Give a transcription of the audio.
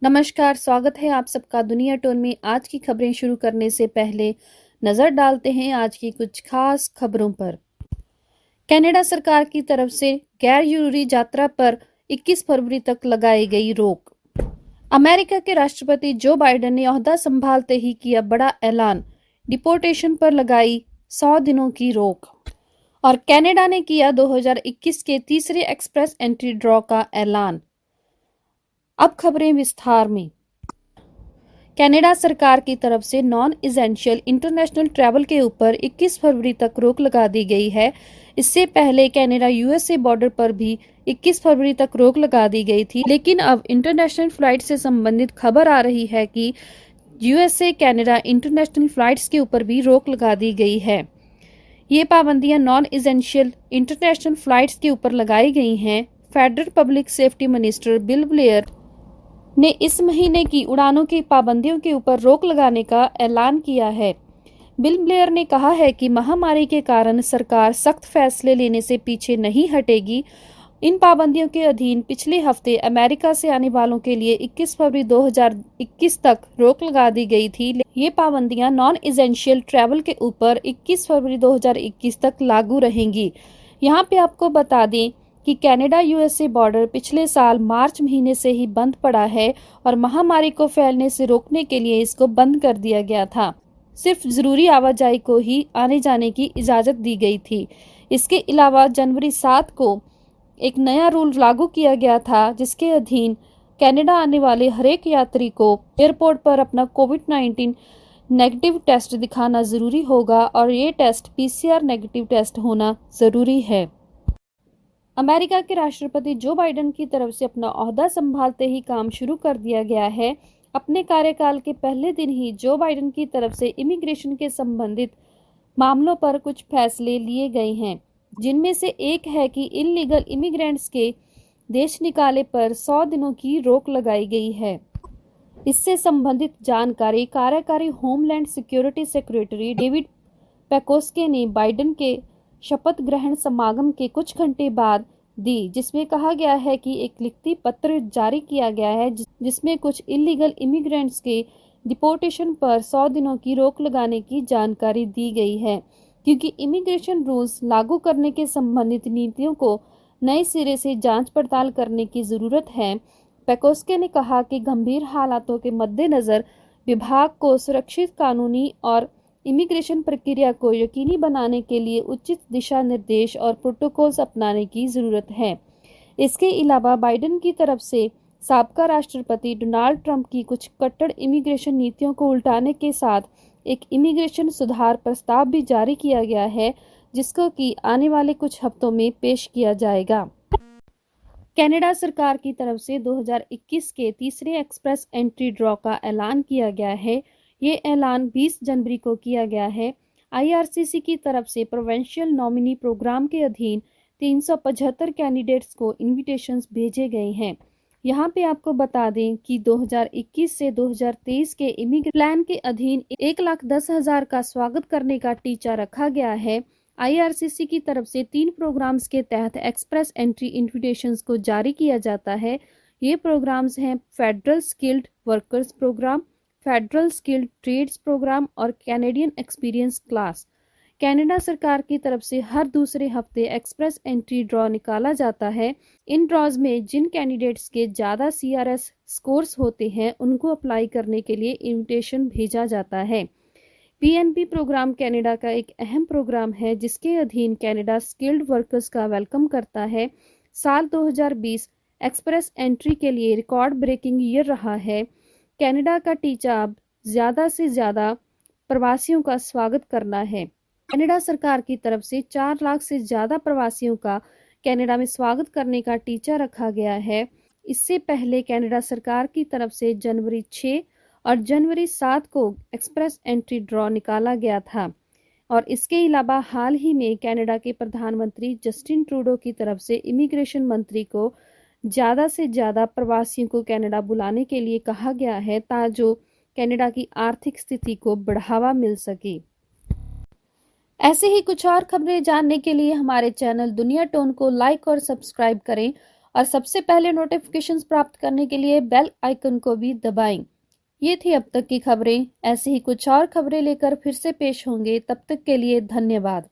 नमस्कार, स्वागत है आप सबका दुनिया टोन में। आज की खबरें शुरू करने से पहले नजर डालते हैं आज की कुछ खास खबरों पर। कनाडा सरकार की तरफ से गैर जरूरी यात्रा पर 21 फरवरी तक लगाई गई रोक। अमेरिका के राष्ट्रपति जो बाइडेन ने ओहदा संभालते ही किया बड़ा ऐलान, डिपोर्टेशन पर लगाई 100 दिनों की रोक। और कनाडा ने किया 2021 के तीसरे एक्सप्रेस एंट्री ड्रॉ का ऐलान। अब खबरें विस्तार में। कनाडा सरकार की तरफ से नॉन एसेंशियल इंटरनेशनल ट्रैवल के ऊपर 21 फरवरी तक रोक लगा दी गई है। इससे पहले कनाडा यूएसए बॉर्डर पर भी 21 फरवरी तक रोक लगा दी गई थी, लेकिन अब इंटरनेशनल फ्लाइट से संबंधित खबर आ रही है कि यूएसए कनाडा इंटरनेशनल फ्लाइट्स के ऊपर भी रोक लगा दी गई है। ये पाबंदियां नॉन एसेंशियल इंटरनेशनल फ्लाइट्स के ऊपर लगाई गई हैं। Federal public safety minister bill Blair ने इस महीने की उड़ानों की पाबंदियों के ऊपर रोक लगाने का ऐलान किया है। बिल ब्लेयर ने कहा है कि महामारी के कारण सरकार सख्त फैसले लेने से पीछे नहीं हटेगी। इन पाबंदियों के अधीन पिछले हफ्ते अमेरिका से आने वालों के लिए 21 फरवरी 2021 तक रोक लगा दी गई थी। ये पाबंदियां नॉन एसेंशियल ट्रैवल के ऊपर 21 फरवरी 2021 तक लागू रहेंगी। यहाँ पे आपको बता दें कि कनाडा यूएसए बॉर्डर पिछले साल मार्च महीने से ही बंद पड़ा है और महामारी को फैलने से रोकने के लिए इसको बंद कर दिया गया था। सिर्फ जरूरी आवाजाही को ही आने जाने की इजाजत दी गई थी। इसके अलावा जनवरी 7 को एक नया रूल लागू किया गया था, जिसके अधीन कनाडा आने वाले हरेक यात्री को एयरपोर्ट पर अपना कोविड-19 नेगेटिव टेस्ट दिखाना जरूरी होगा और ये टेस्ट पीसीआर नेगेटिव टेस्ट होना जरूरी है। अमेरिका के राष्ट्रपति जो बाइडेन की तरफ से अपना ओहदा संभालते ही काम शुरू कर दिया गया है। अपने कार्यकाल के पहले दिन ही जो बाइडेन की तरफ से इमिग्रेशन के संबंधित मामलों पर कुछ फैसले लिए गए हैं, जिनमें से एक है कि इलीगल इमिग्रेंट्स के देश निकाले पर 100 दिनों की रोक लगाई गई है। इससे संबंधित जानकारी कार्यकारी होमलैंड सिक्योरिटी सेक्रेटरी डेविड पेकोस्के ने बाइडेन के शपथ ग्रहण समागम के कुछ घंटे बाद दी, जिसमें कहा गया है कि एक लिखित पत्र जारी किया गया है जिसमें कुछ इलीगल इमिग्रेंट्स के डिपोर्टेशन पर 100 दिनों की रोक लगाने की जानकारी दी गई है, क्योंकि इमिग्रेशन रूल्स लागू करने के संबंधित नीतियों को नए सिरे से जांच पड़ताल करने की जरूरत है। पेकोस्के ने कहा कि गंभीर हालातों के मद्देनजर विभाग को सुरक्षित कानूनी और इमिग्रेशन प्रक्रिया को यकीनी बनाने के लिए उचित दिशा निर्देश और प्रोटोकॉल्स अपनाने की जरूरत है। इसके अलावा बाइडेन की तरफ से साबका राष्ट्रपति डोनाल्ड ट्रंप की कुछ कट्टर इमिग्रेशन नीतियों को उल्टाने के साथ एक इमिग्रेशन सुधार प्रस्ताव भी जारी किया गया है, जिसको कि आने वाले कुछ हफ्तों में पेश किया जाएगा। कनाडा सरकार की तरफ से 2021 के तीसरे एक्सप्रेस एंट्री ड्रॉ का ऐलान किया गया है। ये ऐलान 20 जनवरी को किया गया है। आईआरसीसी की तरफ से प्रोविंशियल नॉमिनी प्रोग्राम के अधीन 375 कैंडिडेट्स को इनविटेशंस भेजे गए हैं। यहाँ पे आपको बता दें कि 2021 से 2023 के इमिग्रेशन प्लान के अधीन 1,10,000 का स्वागत करने का टीचा रखा गया है। आईआरसीसी की तरफ से 3 प्रोग्राम्स के तहत एक्सप्रेस एंट्री इनविटेशंस को जारी किया जाता है। ये प्रोग्राम्स हैं federal skilled workers programme, federal skilled trades programme और कैनेडियन एक्सपीरियंस क्लास। कनाडा सरकार की तरफ से हर दूसरे हफ्ते एक्सप्रेस एंट्री ड्रॉ निकाला जाता है। इन ड्रॉज में जिन कैंडिडेट्स के ज़्यादा सीआरएस स्कोर्स होते हैं, उनको अप्लाई करने के लिए इनविटेशन भेजा जाता है। पीएनपी प्रोग्राम कनाडा का एक अहम प्रोग्राम है, जिसके अधीन कनाडा स्किल्ड वर्कर्स का वेलकम करता है। साल 2020 एक्सप्रेस एंट्री के लिए रिकॉर्ड ब्रेकिंग ईयर रहा है। कनाडा का टीचा अब ज़्यादा से ज़्यादा प्रवासियों का स्वागत करना है। कनाडा सरकार की तरफ से 4 लाख से ज़्यादा प्रवासियों का कनाडा में स्वागत करने का टीचा रखा गया है। इससे पहले कनाडा सरकार की तरफ से जनवरी 6 और जनवरी 7 को एक्सप्रेस एंट्री ड्रॉ निकाला गया था। और इसके अलावा हाल ही में कनाडा के प्रधानमंत्री जस्टिन ट्रूडो की तरफ से इमिग्रेशन मंत्री को ज़्यादा से ज़्यादा प्रवासियों को कनाडा बुलाने के लिए कहा गया है, ताकि कनाडा की आर्थिक स्थिति को बढ़ावा मिल सके। ऐसे ही कुछ और खबरें जानने के लिए हमारे चैनल दुनिया टोन को लाइक और सब्सक्राइब करें और सबसे पहले नोटिफिकेशंस प्राप्त करने के लिए बेल आइकन को भी दबाएं। ये थी अब तक की खबरें। ऐसे ही कुछ और खबरें लेकर फिर से पेश होंगे। तब तक के लिए धन्यवाद।